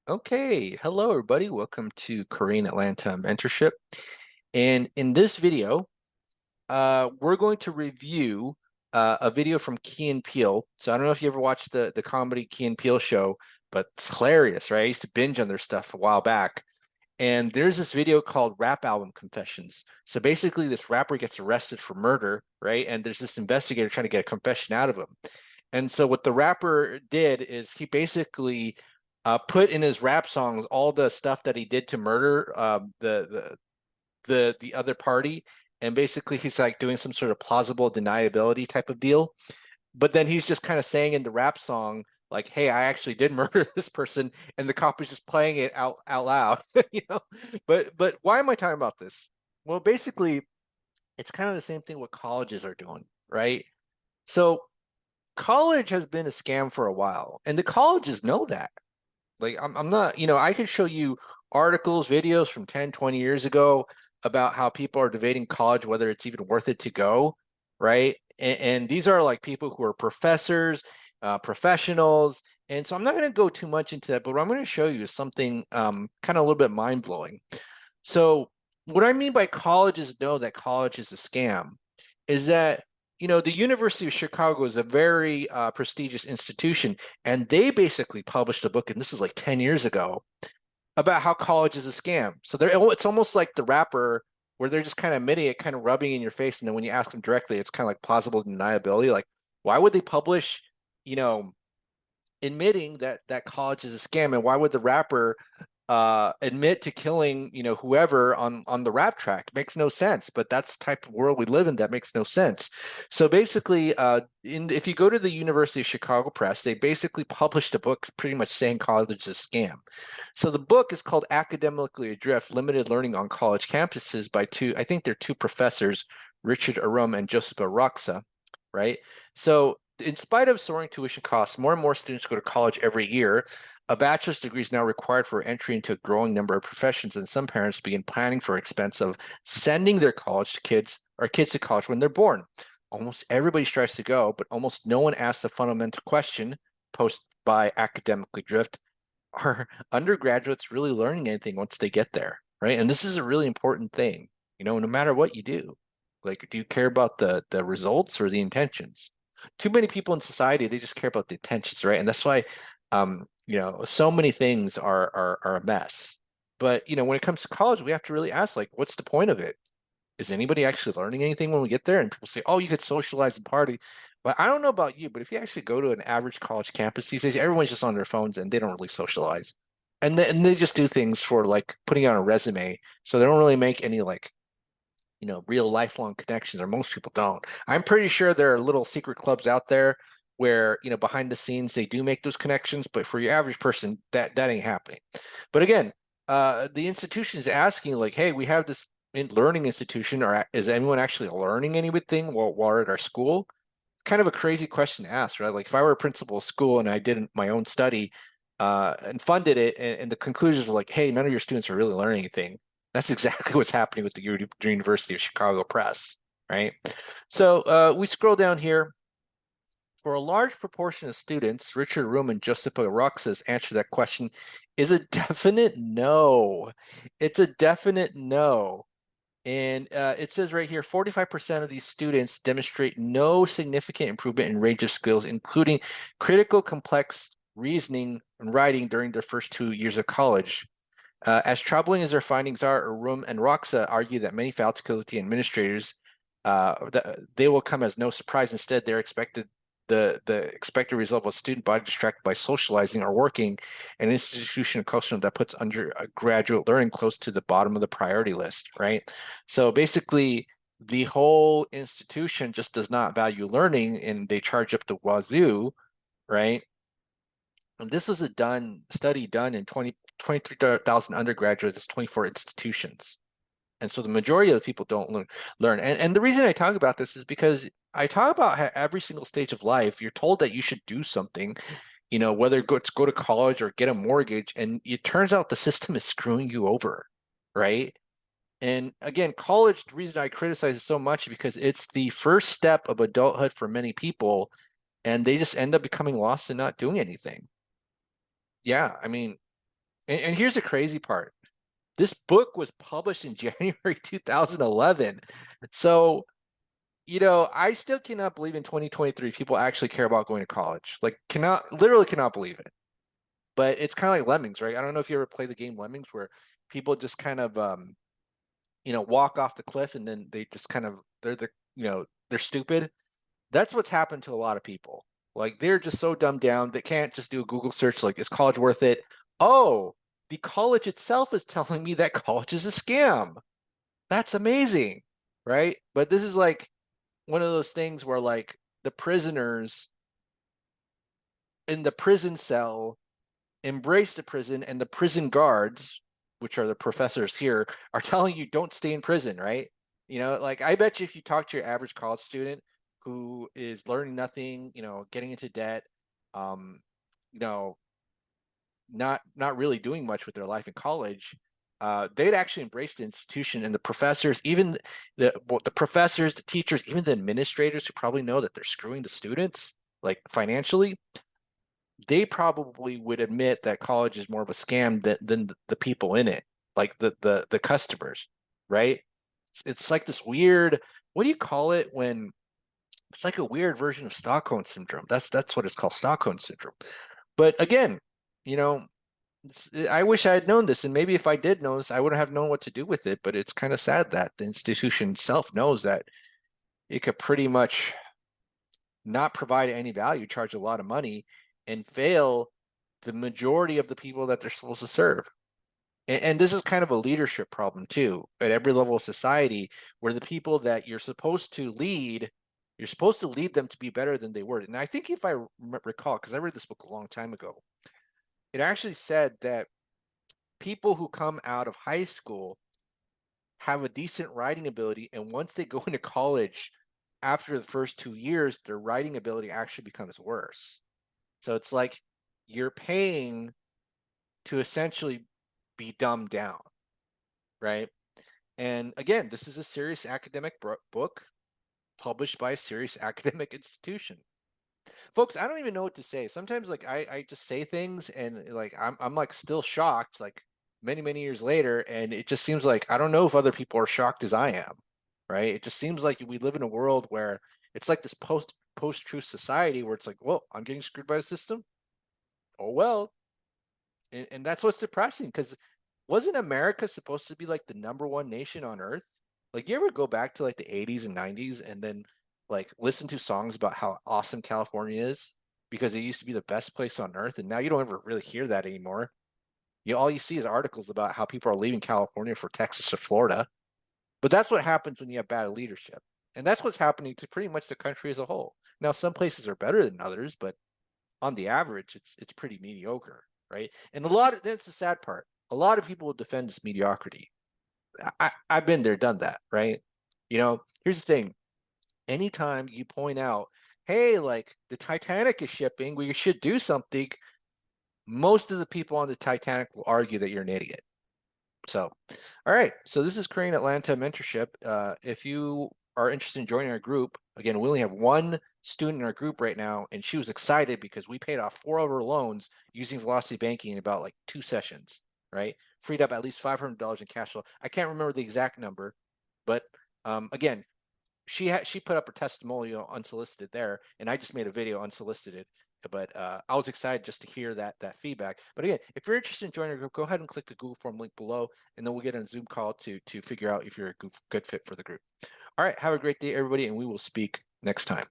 Okay, hello everybody. Welcome to Korean Atlanta Mentorship. And in this video, we're going to review a video from Key and Peele. So I don't know if you ever watched the comedy Key and Peele show, but it's hilarious, right? I used to binge on their stuff a while back. And there's this video called Rap Album Confessions. So basically, this rapper gets arrested for murder, right? And there's this investigator trying to get a confession out of him. And so what the rapper did is he basically put in his rap songs all the stuff that he did to murder the other party, and basically he's like doing some sort of plausible deniability type of deal. But then he's just kind of saying in the rap song, like, "Hey, I actually did murder this person," and the cop is just playing it out loud, you know. But why am I talking about this? Well, basically, it's kind of the same thing what colleges are doing, right? So college has been a scam for a while, and the colleges know that. Like I'm not, I could show you articles, videos from 10, 20 years ago about how people are debating college, whether it's even worth it to go, right? And these are like people who are professors, professionals. And so I'm not going to go too much into that, but what I'm going to show you is something kind of a little bit mind-blowing. So what I mean by colleges know that college is a scam is that the University of Chicago is a very prestigious institution, and they basically published a book, and this is like 10 years ago, about how college is a scam. So it's almost like the rapper where they're just kind of admitting it, kind of rubbing in your face, and then when you ask them directly, it's kind of like plausible deniability. Like, why would they publish, you know, admitting that college is a scam, and why would the rapper admit to killing whoever on the rap track? Makes no sense, but that's the type of world we live in. That makes no sense. So basically, if you go to the University of Chicago Press, they basically published a book pretty much saying college is a scam. So the book is called Academically Adrift: Limited Learning on College Campuses by two, I think they're two professors, Richard Arum and Joseph Roxa, right? So in spite of soaring tuition costs, more and more students go to college every year. A bachelor's degree is now required for entry into a growing number of professions, and some parents begin planning for expense of sending their college kids or kids to college when they're born. Almost everybody strives to go, but almost no one asks the fundamental question posed by Academically Drift: are undergraduates really learning anything once they get there, right? And this is a really important thing, no matter what you do. Like, do you care about the results or the intentions? Too many people in society, they just care about the intentions, right? And that's why so many things are a mess. But when it comes to college, we have to really ask, like, what's the point of it? Is anybody actually learning anything when we get there? And people say, oh, you could socialize and party. But I don't know about you, but if you actually go to an average college campus these days, everyone's just on their phones and they don't really socialize. And they just do things for like putting on a resume. So they don't really make any like, real lifelong connections, or most people don't. I'm pretty sure there are little secret clubs out there where, behind the scenes they do make those connections, but for your average person, that ain't happening. But again, the institution is asking like, hey, we have this learning institution, or is anyone actually learning anything while at our school? Kind of a crazy question to ask, right? Like if I were a principal of school and I did my own study and funded it, and the conclusions are like, hey, none of your students are really learning anything. That's exactly what's happening with the University of Chicago Press, right? So we scroll down here. For a large proportion of students, Richard Room and Josepha Roxas answer that question is a definite no. It's a definite no. And it says right here, 45% of these students demonstrate no significant improvement in range of skills, including critical complex reasoning and writing during their first 2 years of college. As troubling as their findings are, Arum and Roxa argue that many faculty administrators that they will come as no surprise. Instead, they're expected the expected result of a student body distracted by socializing or working, an institution and culture that puts undergraduate learning close to the bottom of the priority list, right? So basically, the whole institution just does not value learning, and they charge up the wazoo, right? And this was a study done in 23,000 undergraduates, 24 institutions. And so the majority of the people don't learn. And the reason I talk about this is because I talk about how every single stage of life, you're told that you should do something, whether it's go to college or get a mortgage, and it turns out the system is screwing you over, right? And again, college, the reason I criticize it so much is because it's the first step of adulthood for many people, and they just end up becoming lost and not doing anything. Yeah, I mean, And here's the crazy part. This book was published in January 2011. So, I still cannot believe in 2023 people actually care about going to college. Like, literally cannot believe it. But it's kind of like Lemmings, right? I don't know if you ever play the game Lemmings, where people just kind of, walk off the cliff and then they just kind of, they're stupid. That's what's happened to a lot of people. Like, they're just so dumbed down, they can't just do a Google search like, is college worth it? Oh, the college itself is telling me that college is a scam. That's amazing, right? But this is like one of those things where, like, the prisoners in the prison cell embrace the prison, and the prison guards, which are the professors here, are telling you don't stay in prison, right? Like, I bet you if you talk to your average college student who is learning nothing, getting into debt, um, you know, not really doing much with their life in college, they'd actually embrace the institution, and the professors, even the professors, the teachers, even the administrators who probably know that they're screwing the students, like, financially, they probably would admit that college is more of a scam than the people in it, like the customers, right? It's like this weird, what do you call it when it's like a weird version of Stockholm syndrome? That's what it's called, Stockholm syndrome. But again, you know, I wish I had known this, and maybe if I did know this, I wouldn't have known what to do with it. But it's kind of sad that the institution itself knows that it could pretty much not provide any value, charge a lot of money, and fail the majority of the people that they're supposed to serve. And this is kind of a leadership problem too, at every level of society, where the people that you're supposed to lead, you're supposed to lead them to be better than they were. And I think if I recall, because I read this book a long time ago, it actually said that people who come out of high school have a decent writing ability, and once they go into college, after the first 2 years, their writing ability actually becomes worse. So it's like you're paying to essentially be dumbed down, right? And again, this is a serious academic book published by a serious academic institution. Folks, I don't even know what to say. Sometimes, like, I just say things, and like I'm like still shocked, like many years later, and it just seems like I don't know if other people are shocked as I am, right? It just seems like we live in a world where it's like this post-truth society where it's like, well, I'm getting screwed by the system. Oh well. And that's what's depressing, because wasn't America supposed to be like the #1 nation on earth? Like, you ever go back to like the 80s and 90s and then like listen to songs about how awesome California is because it used to be the best place on earth, and now you don't ever really hear that anymore. All you see is articles about how people are leaving California for Texas or Florida. But that's what happens when you have bad leadership. And that's what's happening to pretty much the country as a whole. Now, some places are better than others, but on the average, it's pretty mediocre, right? And that's the sad part. A lot of people will defend this mediocrity. I've been there, done that, right? Here's the thing. Anytime you point out, hey, like, the Titanic is shipping, we should do something, most of the people on the Titanic will argue that you're an idiot. So, all right. So this is Crane Atlanta Mentorship. If you are interested in joining our group, again, we only have one student in our group right now, and she was excited because we paid off 4 of her loans using Velocity Banking in about like 2 sessions, right? Freed up at least $500 in cash flow. I can't remember the exact number, but again, she put up her testimonial unsolicited there, and I just made a video unsolicited. But I was excited just to hear that feedback. But again, if you're interested in joining our group, go ahead and click the Google form link below, and then we'll get on a Zoom call to figure out if you're a good fit for the group. All right, have a great day, everybody, and we will speak next time.